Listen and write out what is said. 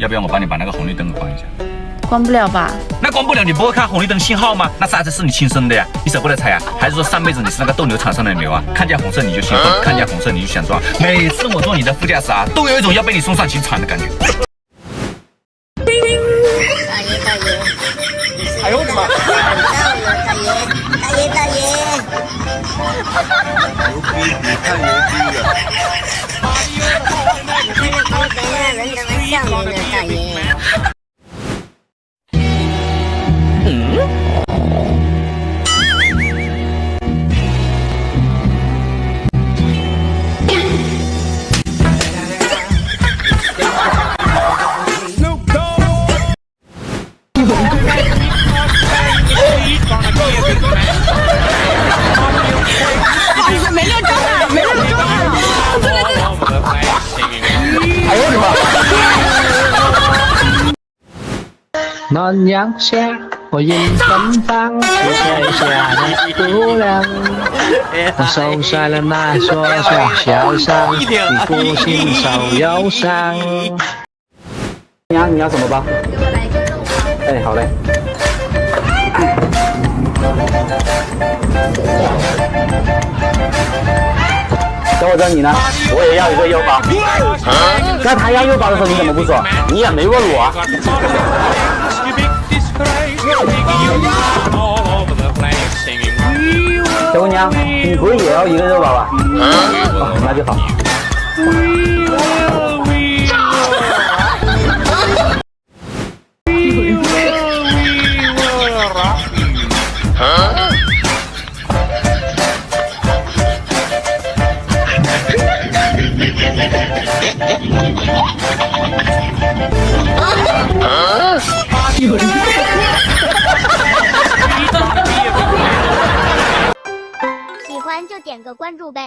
要不要我帮你把那个红绿灯关一下？关不了吧？那关不了，你不会看红绿灯信号吗？那刹车是你亲生的呀，你舍不得踩啊？还是说上辈子你是那个斗牛场上的牛啊？看见红色你就兴奋，看见红色你就想撞。每次我坐你的副驾驶啊，都有一种要被你送上刑场的感觉。大爷大爷，哎呦我的妈！大爷大爷，牛逼，你太牛逼了！你看这高跟啊，人怎么像你呢，大爷？暖阳下，我迎芬芳，是谁下的姑娘？我收晒了那所小小伤，你不信受忧伤。娘，你要什么包？给我来一个肉包。哎，好嘞。小伙子，你呢？我也要一个肉包。那他要肉包的时候，你怎么不说？你也没问我啊。小姑娘，你不是也要一个肉包吧？哦，那就好。喜欢就点个关注呗。